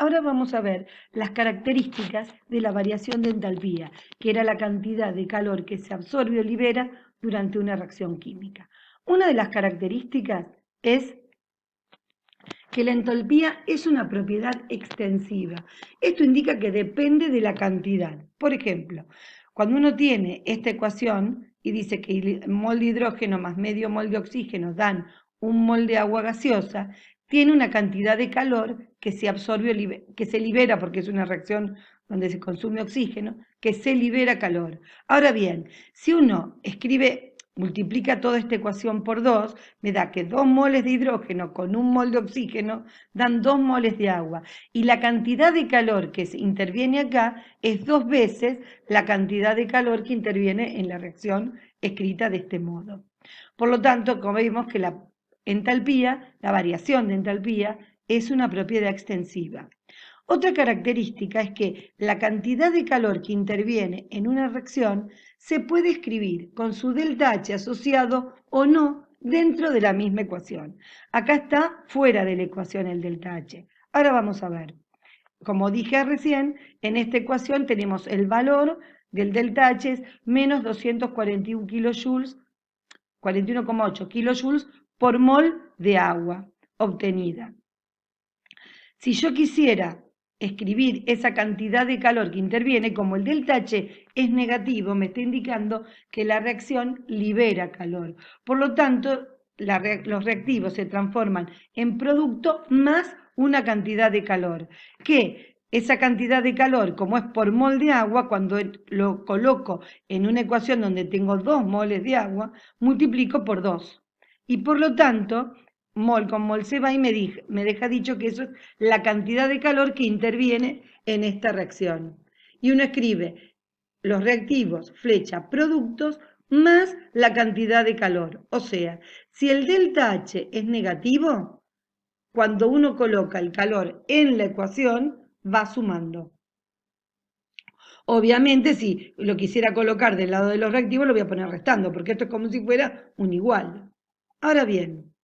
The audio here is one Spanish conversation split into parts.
Ahora vamos a ver las características de la variación de entalpía, que era la cantidad de calor que se absorbe o libera durante una reacción química. Una de las características es que la entalpía es una propiedad extensiva. Esto indica que depende de la cantidad. Por ejemplo, cuando uno tiene esta ecuación y dice que el mol de hidrógeno más medio mol de oxígeno dan un mol de agua gaseosa, tiene una cantidad de calor que se absorbe, que se libera, porque es una reacción donde se consume oxígeno, que se libera calor. Ahora bien, si uno multiplica toda esta ecuación por 2, me da que 2 moles de hidrógeno con 1 mol de oxígeno dan 2 moles de agua. Y la cantidad de calor que interviene acá es 2 veces la cantidad de calor que interviene en la reacción escrita de este modo. Por lo tanto, como vemos que la entalpía, la variación de entalpía, es una propiedad extensiva. Otra característica es que la cantidad de calor que interviene en una reacción se puede escribir con su delta H asociado o no dentro de la misma ecuación. Acá está fuera de la ecuación el delta H. Ahora vamos a ver. Como dije recién, en esta ecuación tenemos el valor del delta H es menos 241 kilojoules, 41,8 kilojoules por mol de agua obtenida. Si yo quisiera escribir esa cantidad de calor que interviene, como el delta H es negativo, me está indicando que la reacción libera calor. Por lo tanto, los reactivos se transforman en producto más una cantidad de calor, que esa cantidad de calor, como es por mol de agua, cuando lo coloco en una ecuación donde tengo 2 moles de agua, multiplico por 2. Y por lo tanto, mol con mol se va y me deja dicho que eso es la cantidad de calor que interviene en esta reacción. Y uno escribe los reactivos, flecha, productos, más la cantidad de calor. O sea, si el delta H es negativo, cuando uno coloca el calor en la ecuación, va sumando. Obviamente, si lo quisiera colocar del lado de los reactivos, lo voy a poner restando, porque esto es como si fuera un igual. Ahora bien,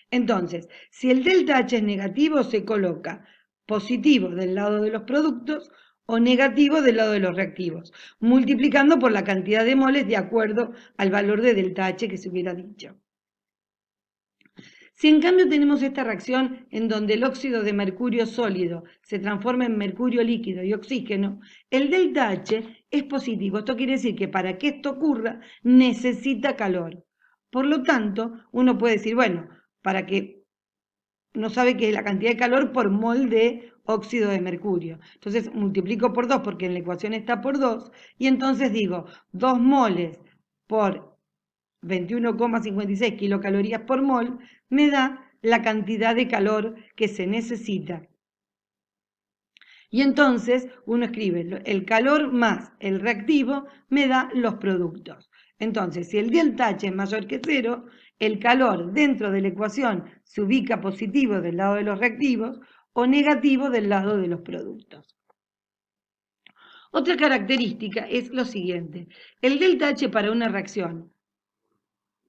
entonces, si el delta H es negativo, se coloca positivo del lado de los productos o negativo del lado de los reactivos, multiplicando por la cantidad de moles de acuerdo al valor de delta H que se hubiera dicho. Si en cambio tenemos esta reacción en donde el óxido de mercurio sólido se transforma en mercurio líquido y oxígeno, el delta H es positivo. Esto quiere decir que para que esto ocurra necesita calor. Por lo tanto, uno puede decir, bueno, para que no sabe qué es la cantidad de calor por mol de óxido de mercurio. Entonces multiplico por 2 porque en la ecuación está por 2 y entonces digo 2 moles por 21,56 kilocalorías por mol me da la cantidad de calor que se necesita. Y entonces uno escribe el calor más el reactivo me da los productos. Entonces, si el delta H es mayor que 0, el calor dentro de la ecuación se ubica positivo del lado de los reactivos o negativo del lado de los productos. Otra característica es lo siguiente. El delta H para una reacción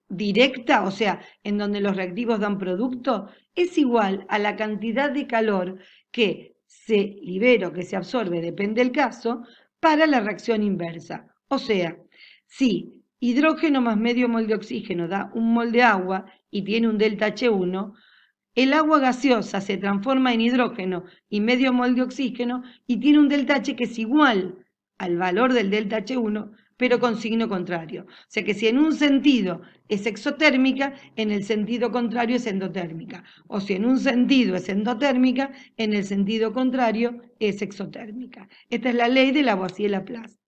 directa, o sea, en donde los reactivos dan producto, es igual a la cantidad de calor que se libera o que se absorbe, depende del caso, para la reacción inversa. O sea, si hidrógeno más medio mol de oxígeno da un mol de agua y tiene un delta H1, el agua gaseosa se transforma en hidrógeno y medio mol de oxígeno y tiene un delta H que es igual al valor del delta H1, pero con signo contrario. O sea que si en un sentido es exotérmica, en el sentido contrario es endotérmica. O si en un sentido es endotérmica, en el sentido contrario es exotérmica. Esta es la ley de Lavoisier-Laplace.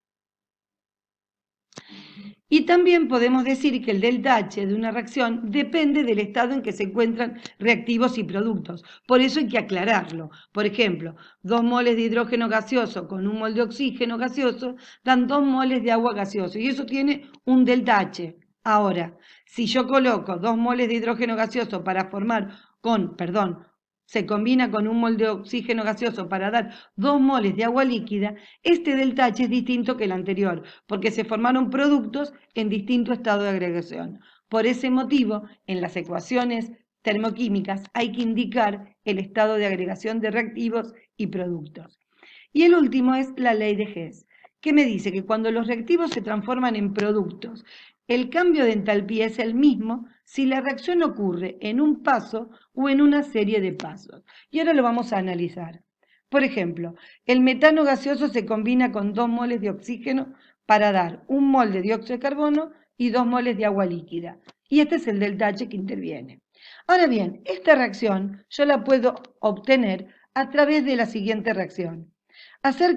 Y también podemos decir que el delta H de una reacción depende del estado en que se encuentran reactivos y productos. Por eso hay que aclararlo. Por ejemplo, 2 moles de hidrógeno gaseoso con 1 mol de oxígeno gaseoso dan 2 moles de agua gaseoso. Y eso tiene un delta H. Ahora, si yo coloco 2 moles de hidrógeno gaseoso para formar se combina con 1 mol de oxígeno gaseoso para dar 2 moles de agua líquida, este delta H es distinto que el anterior, porque se formaron productos en distinto estado de agregación. Por ese motivo, en las ecuaciones termoquímicas hay que indicar el estado de agregación de reactivos y productos. Y el último es la ley de Hess, que me dice que cuando los reactivos se transforman en productos, el cambio de entalpía es el mismo si la reacción ocurre en un paso o en una serie de pasos. Y ahora lo vamos a analizar. Por ejemplo, el metano gaseoso se combina con 2 moles de oxígeno para dar 1 mol de dióxido de carbono y 2 moles de agua líquida. Y este es el delta H que interviene. Ahora bien, esta reacción yo la puedo obtener a través de la siguiente reacción. Hacer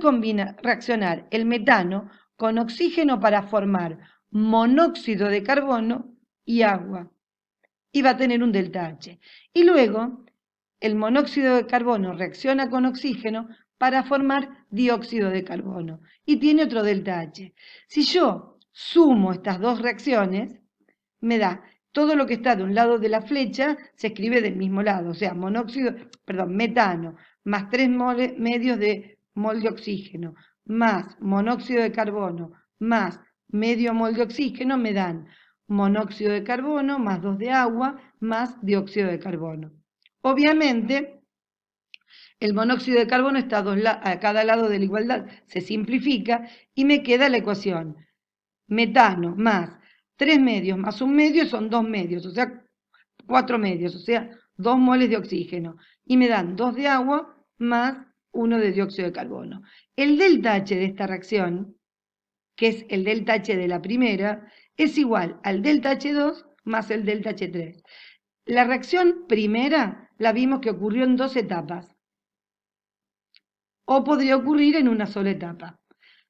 reaccionar el metano con oxígeno para formar monóxido de carbono y agua. Y va a tener un delta H. Y luego, el monóxido de carbono reacciona con oxígeno para formar dióxido de carbono. Y tiene otro delta H. Si yo sumo estas dos reacciones, me da todo lo que está de un lado de la flecha, se escribe del mismo lado. O sea, metano, más 3 medios de mol de oxígeno, más monóxido de carbono, más medio mol de oxígeno, me dan monóxido de carbono, más 2 de agua, más dióxido de carbono. Obviamente, el monóxido de carbono está a cada lado de la igualdad, se simplifica y me queda la ecuación. Metano más 3 medios más 1 medio son 2 medios, o sea, 4 medios, o sea, 2 moles de oxígeno. Y me dan 2 de agua más 1 de dióxido de carbono. El delta H de esta reacción, que es el delta H de la primera, es igual al delta H2 más el delta H3. La reacción primera la vimos que ocurrió en 2 etapas, o podría ocurrir en una sola etapa.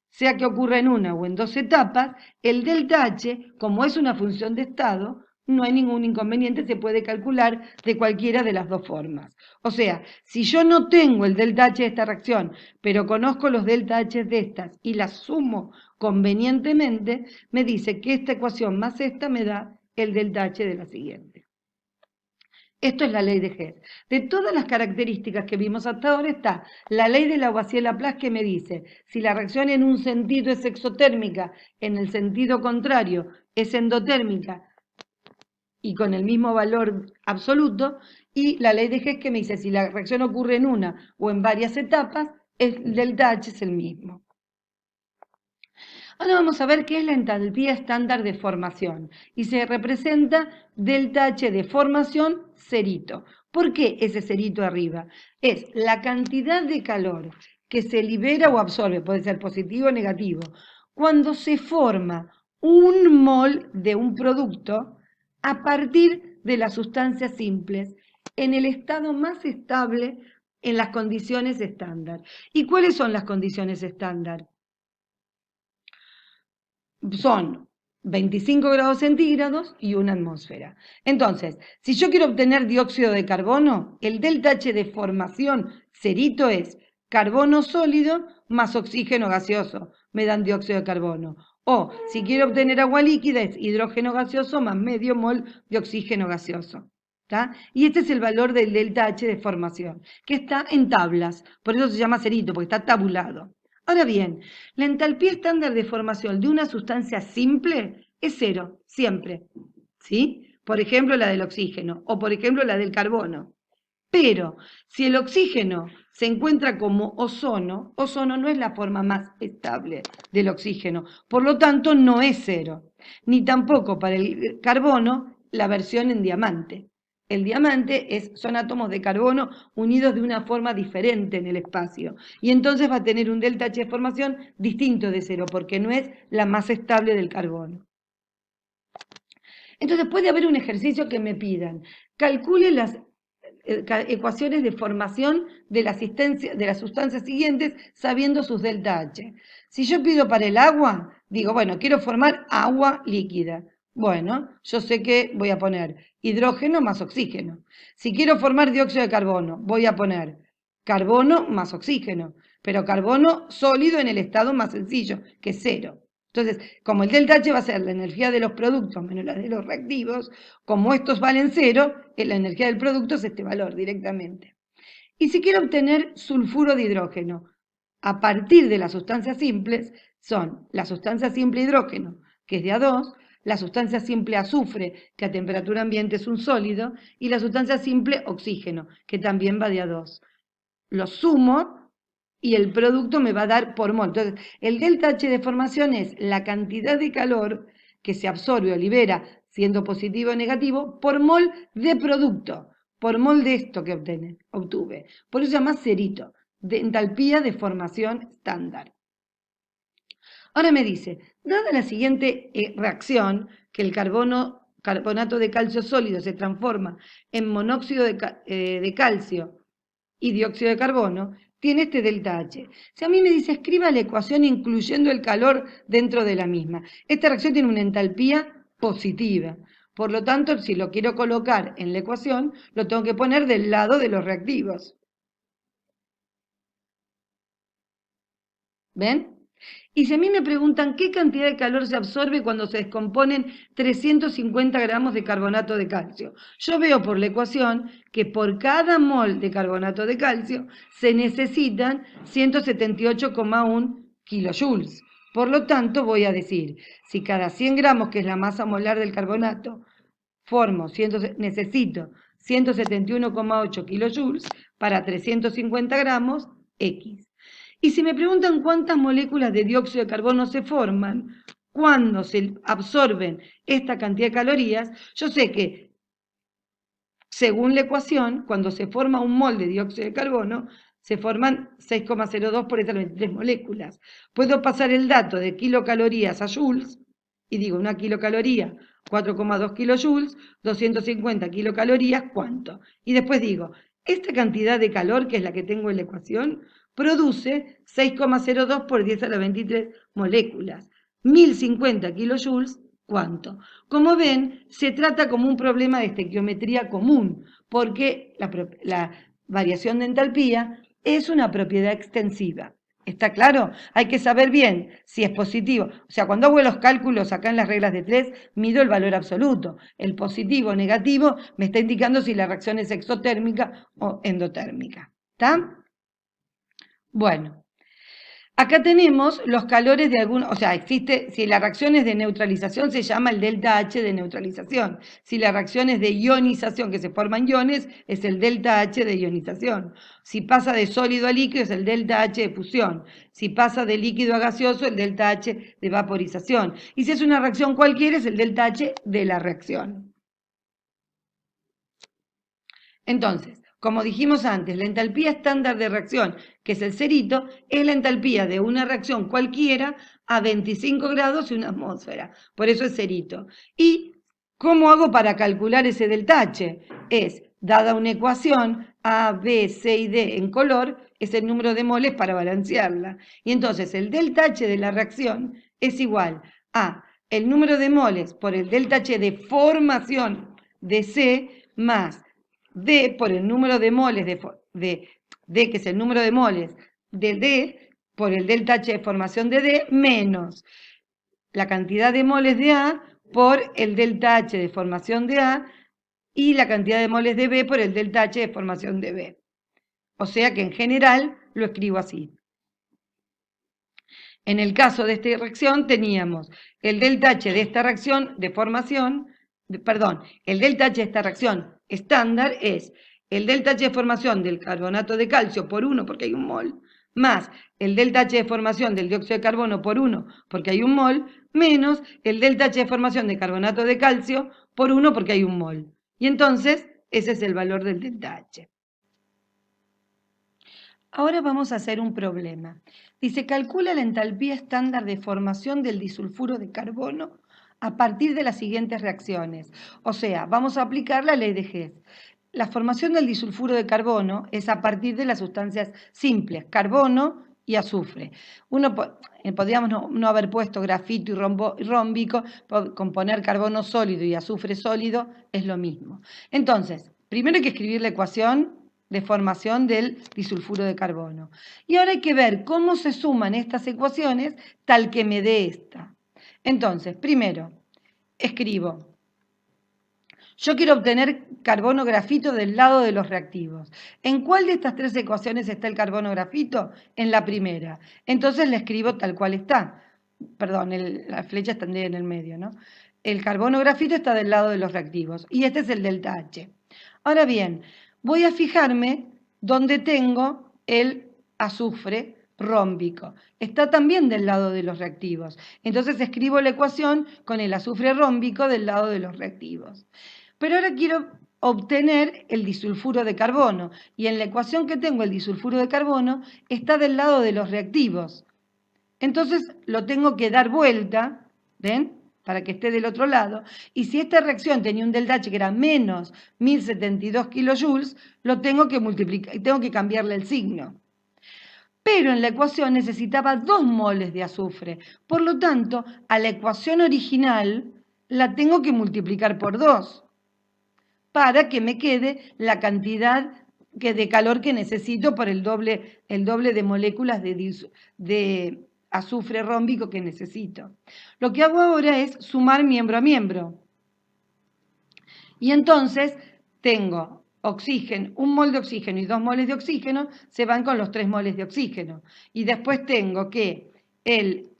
Sea que ocurra en una o en 2 etapas, el delta H, como es una función de estado, no hay ningún inconveniente, se puede calcular de cualquiera de las dos formas. O sea, si yo no tengo el delta H de esta reacción, pero conozco los delta H de estas y las sumo convenientemente, me dice que esta ecuación más esta me da el delta H de la siguiente. Esto es la ley de Hess. De todas las características que vimos hasta ahora está la ley de Lavoisier-Laplace que me dice si la reacción en un sentido es exotérmica, en el sentido contrario es endotérmica y con el mismo valor absoluto, y la ley de Hess que me dice si la reacción ocurre en una o en varias etapas, el delta H es el mismo. Ahora vamos a ver qué es la entalpía estándar de formación y se representa delta H de formación cerito. ¿Por qué ese cerito arriba? Es la cantidad de calor que se libera o absorbe, puede ser positivo o negativo, cuando se forma un mol de un producto a partir de las sustancias simples en el estado más estable en las condiciones estándar. ¿Y cuáles son las condiciones estándar? Son 25 grados centígrados y una atmósfera. Entonces, si yo quiero obtener dióxido de carbono, el delta H de formación cerito es carbono sólido más oxígeno gaseoso, me dan dióxido de carbono. O si quiero obtener agua líquida es hidrógeno gaseoso más medio mol de oxígeno gaseoso. ¿Tá? Y este es el valor del delta H de formación, que está en tablas, por eso se llama cerito, porque está tabulado. Ahora bien, la entalpía estándar de formación de una sustancia simple es cero, siempre. ¿Sí? Por ejemplo, la del oxígeno o por ejemplo la del carbono. Pero si el oxígeno se encuentra como ozono, ozono no es la forma más estable del oxígeno, por lo tanto no es cero, ni tampoco para el carbono la versión en diamante. El diamante son átomos de carbono unidos de una forma diferente en el espacio. Y entonces va a tener un delta H de formación distinto de cero, porque no es la más estable del carbono. Entonces puede haber un ejercicio que me pidan. Calcule las ecuaciones de formación de las sustancias siguientes sabiendo sus delta H. Si yo pido para el agua, digo, bueno, quiero formar agua líquida. Bueno, yo sé que voy a poner hidrógeno más oxígeno. Si quiero formar dióxido de carbono, voy a poner carbono más oxígeno, pero carbono sólido en el estado más sencillo, que es cero. Entonces, como el delta H va a ser la energía de los productos menos la de los reactivos, como estos valen cero, la energía del producto es este valor directamente. Y si quiero obtener sulfuro de hidrógeno, a partir de las sustancias simples, son la sustancia simple hidrógeno, que es de A2, la sustancia simple azufre, que a temperatura ambiente es un sólido, y la sustancia simple oxígeno, que también va de a 2. Lo sumo y el producto me va a dar por mol. Entonces, el delta H de formación es la cantidad de calor que se absorbe o libera, siendo positivo o negativo, por mol de producto, por mol de esto que obtuve. Por eso se llama cerito, de entalpía de formación estándar. Ahora me dice, dada la siguiente reacción, que el carbonato de calcio sólido se transforma en monóxido de calcio y dióxido de carbono, tiene este delta H. Si a mí me dice, escriba la ecuación incluyendo el calor dentro de la misma. Esta reacción tiene una entalpía positiva. Por lo tanto, si lo quiero colocar en la ecuación, lo tengo que poner del lado de los reactivos. ¿Ven? Y si a mí me preguntan qué cantidad de calor se absorbe cuando se descomponen 350 gramos de carbonato de calcio, yo veo por la ecuación que por cada mol de carbonato de calcio se necesitan 178,1 kilojoules. Por lo tanto, voy a decir, si cada 100 gramos, que es la masa molar del carbonato, necesito 171,8 kilojoules para 350 gramos, X. Y si me preguntan cuántas moléculas de dióxido de carbono se forman cuando se absorben esta cantidad de calorías, yo sé que, según la ecuación, cuando se forma un mol de dióxido de carbono, se forman 6,02 por estas 23 moléculas. Puedo pasar el dato de kilocalorías a joules, y digo, una kilocaloría, 4,2 kilojoules, 250 kilocalorías, ¿cuánto? Y después digo, esta cantidad de calor, que es la que tengo en la ecuación, produce 6,02 por 10 a la 23 moléculas. 1050 kilojoules, ¿cuánto? Como ven, se trata como un problema de estequiometría común, porque la variación de entalpía es una propiedad extensiva. ¿Está claro? Hay que saber bien si es positivo. O sea, cuando hago los cálculos acá en las reglas de 3, mido el valor absoluto. El positivo o negativo me está indicando si la reacción es exotérmica o endotérmica. ¿Está? Bueno, acá tenemos los calores de algunos, o sea, existe, si la reacción es de neutralización se llama el delta H de neutralización. Si la reacción es de ionización, que se forman iones, es el delta H de ionización. Si pasa de sólido a líquido es el delta H de fusión. Si pasa de líquido a gaseoso, el delta H de vaporización. Y si es una reacción cualquiera, es el delta H de la reacción. Entonces, como dijimos antes, la entalpía estándar de reacción, que es el cerito, es la entalpía de una reacción cualquiera a 25 grados y una atmósfera. Por eso es cerito. ¿Y cómo hago para calcular ese delta H? Es, dada una ecuación, A, B, C y D en color, es el número de moles para balancearla. Y entonces el delta H de la reacción es igual a el número de moles por el delta H de formación de C más D por el número de moles de D, que es el número de moles de D, por el delta H de formación de D, menos la cantidad de moles de A por el delta H de formación de A y la cantidad de moles de B por el delta H de formación de B. O sea que en general lo escribo así. En el caso de esta reacción teníamos el delta H de esta reacción de formación, el delta H de esta reacción estándar es el delta H de formación del carbonato de calcio por 1 porque hay un mol, más el delta H de formación del dióxido de carbono por 1 porque hay un mol, menos el delta H de formación de carbonato de calcio por 1 porque hay un mol. Y entonces ese es el valor del delta H. Ahora vamos a hacer un problema. Dice, calcula la entalpía estándar de formación del disulfuro de carbono a partir de las siguientes reacciones. O sea, vamos a aplicar la ley de Hess. La formación del disulfuro de carbono es a partir de las sustancias simples, carbono y azufre. Podríamos no haber puesto grafito y rómbico, con poner carbono sólido y azufre sólido es lo mismo. Entonces, primero hay que escribir la ecuación de formación del disulfuro de carbono. Y ahora hay que ver cómo se suman estas ecuaciones tal que me dé esta. Entonces, primero, escribo. Yo quiero obtener carbono grafito del lado de los reactivos. ¿En cuál de estas tres ecuaciones está el carbono grafito? En la primera. Entonces le escribo tal cual está. Perdón, la flecha está en el medio, ¿no? el carbono grafito está del lado de los reactivos y este es el delta H. Ahora bien, voy a fijarme donde tengo el azufre rómbico. Está también del lado de los reactivos. Entonces escribo la ecuación con el azufre rómbico del lado de los reactivos. Pero ahora quiero obtener el disulfuro de carbono. Y en la ecuación que tengo el disulfuro de carbono está del lado de los reactivos. Entonces lo tengo que dar vuelta, ¿ven? Para que esté del otro lado. Y si esta reacción tenía un delta H que era menos 1072 kilojoules, lo tengo que multiplicar, tengo que cambiarle el signo. Pero en la ecuación necesitaba 2 moles de azufre. Por lo tanto, a la ecuación original la tengo que multiplicar por 2 para que me quede la cantidad de calor que necesito por el doble de moléculas de azufre rómbico que necesito. Lo que hago ahora es sumar miembro a miembro. Y entonces tengo oxígeno, 1 mol de oxígeno y 2 moles de oxígeno se van con los 3 moles de oxígeno. Y después tengo que el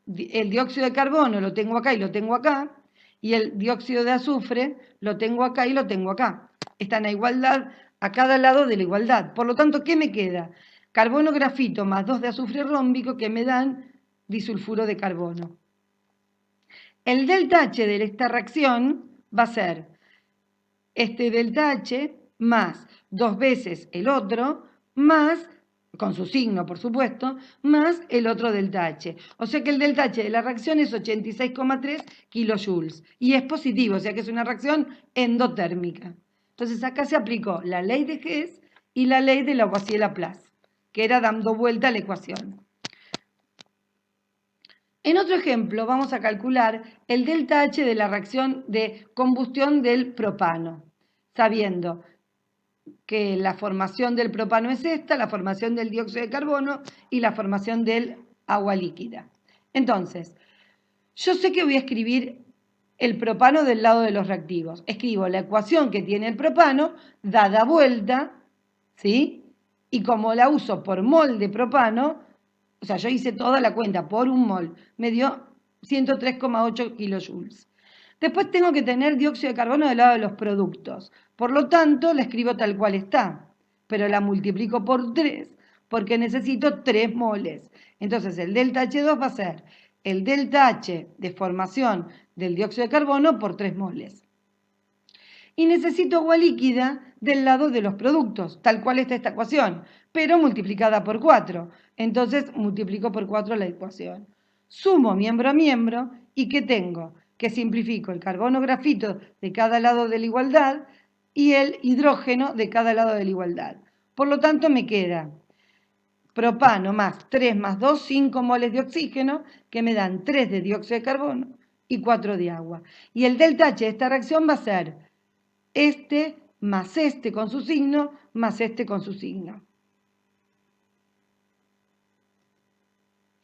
dióxido de carbono lo tengo acá y lo tengo acá, y el dióxido de azufre lo tengo acá y lo tengo acá. Están a igualdad, a cada lado de la igualdad. Por lo tanto, ¿qué me queda? Carbono grafito más 2 de azufre rómbico que me dan disulfuro de carbono. El delta H de esta reacción va a ser este delta H más 2 veces el otro, más, con su signo por supuesto, más el otro delta H. O sea que el delta H de la reacción es 86,3 kilojoules. Y es positivo, o sea que es una reacción endotérmica. Entonces acá se aplicó la ley de Hess y la ley de Lavoisier-Laplace, que era dando vuelta a la ecuación. En otro ejemplo vamos a calcular el delta H de la reacción de combustión del propano, sabiendo que la formación del propano es esta, la formación del dióxido de carbono y la formación del agua líquida. Entonces, yo sé que voy a escribir el propano del lado de los reactivos. Escribo la ecuación que tiene el propano, dada vuelta, ¿sí? Y como la uso por mol de propano, o sea, yo hice toda la cuenta por 1 mol, me dio 103,8 kilojoules. Después tengo que tener dióxido de carbono del lado de los productos. Por lo tanto, la escribo tal cual está, pero la multiplico por 3 porque necesito 3 moles. Entonces, el delta H2 va a ser el delta H de formación del dióxido de carbono por 3 moles. Y necesito agua líquida del lado de los productos, tal cual está esta ecuación, pero multiplicada por 4. Entonces, multiplico por 4 la ecuación. Sumo miembro a miembro y ¿qué tengo? Que simplifico el carbono grafito de cada lado de la igualdad y el hidrógeno de cada lado de la igualdad. Por lo tanto, me queda propano más 3 más 2, 5 moles de oxígeno, que me dan 3 de dióxido de carbono y 4 de agua. Y el delta H de esta reacción va a ser este más este con su signo, más este con su signo.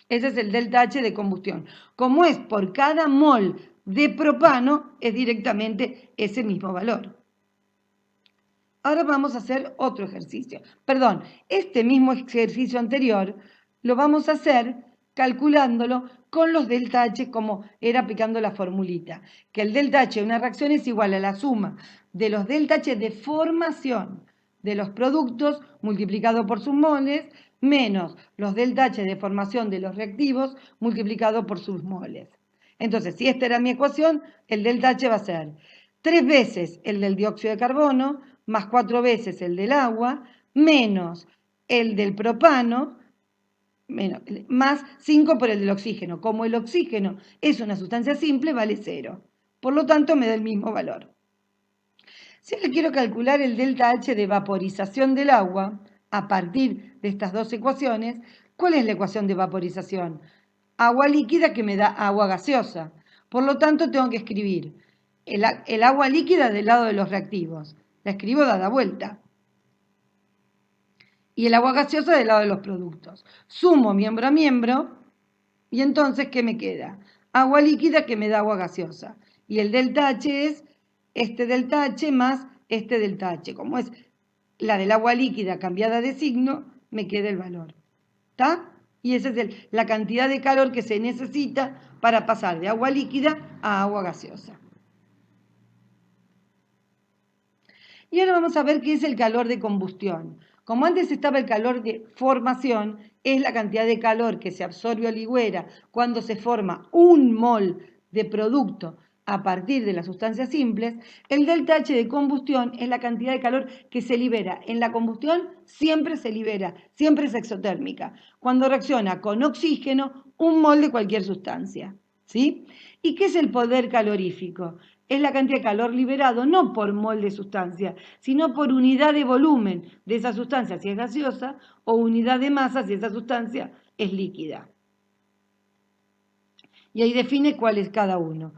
Ese es el delta H de combustión. Como es por cada mol de propano, es directamente ese mismo valor. Ahora vamos a hacer otro ejercicio. Perdón, este mismo ejercicio anterior lo vamos a hacer calculándolo con los delta H como era aplicando la formulita. Que el delta H de una reacción es igual a la suma de los delta H de formación de los productos multiplicado por sus moles menos los delta H de formación de los reactivos multiplicado por sus moles. Entonces, si esta era mi ecuación, el delta H va a ser 3 veces el del dióxido de carbono más 4 veces el del agua, menos el del propano, más 5 por el del oxígeno. Como el oxígeno es una sustancia simple, vale 0. Por lo tanto, me da el mismo valor. Si le quiero calcular el delta H de vaporización del agua, a partir de estas dos ecuaciones, ¿cuál es la ecuación de vaporización? Agua líquida que me da agua gaseosa. Por lo tanto, tengo que escribir el agua líquida del lado de los reactivos. La escribo dada vuelta. Y el agua gaseosa del lado de los productos. Sumo miembro a miembro y entonces, ¿qué me queda? Agua líquida que me da agua gaseosa. Y el delta H es este delta H más este delta H. Como es la del agua líquida cambiada de signo, me queda el valor. ¿Está? Y esa es la cantidad de calor que se necesita para pasar de agua líquida a agua gaseosa. Y ahora vamos a ver qué es el calor de combustión. Como antes estaba el calor de formación, es la cantidad de calor que se absorbe o libera cuando se forma un mol de producto a partir de las sustancias simples. El delta H de combustión es la cantidad de calor que se libera. En la combustión siempre se libera, siempre es exotérmica. Cuando reacciona con oxígeno, un mol de cualquier sustancia. ¿Sí? ¿Y qué es el poder calorífico? Es la cantidad de calor liberado no por mol de sustancia, sino por unidad de volumen de esa sustancia si es gaseosa o unidad de masa si esa sustancia es líquida. Y ahí define cuál es cada uno.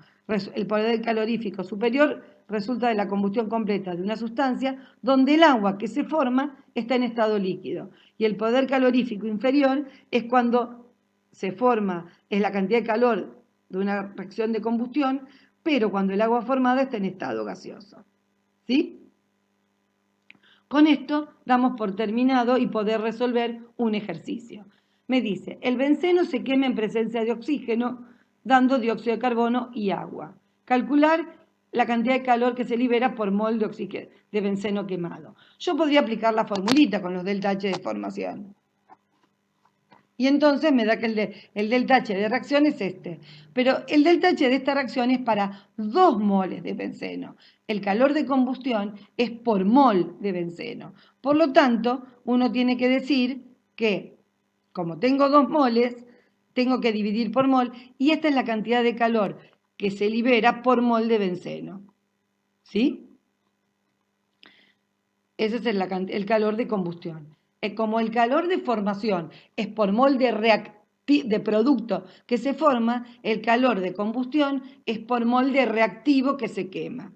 El poder calorífico superior resulta de la combustión completa de una sustancia donde el agua que se forma está en estado líquido. Y el poder calorífico inferior es cuando se forma, es la cantidad de calor de una reacción de combustión, pero cuando el agua formada está en estado gaseoso. ¿Sí? Con esto damos por terminado y poder resolver un ejercicio. Me dice, el benceno se quema en presencia de oxígeno, dando dióxido de carbono y agua. Calcular la cantidad de calor que se libera por mol de oxígeno de benceno quemado. Yo podría aplicar la formulita con los delta H de formación. Y entonces me da que el delta H de reacción es este. Pero el delta H de esta reacción es para 2 moles de benceno. El calor de combustión es por mol de benceno. Por lo tanto, uno tiene que decir que, como tengo 2 moles, tengo que dividir por mol, y esta es la cantidad de calor que se libera por mol de benceno. ¿Sí? Ese es el calor de combustión. Como el calor de formación es por mol de producto que se forma, el calor de combustión es por mol de reactivo que se quema.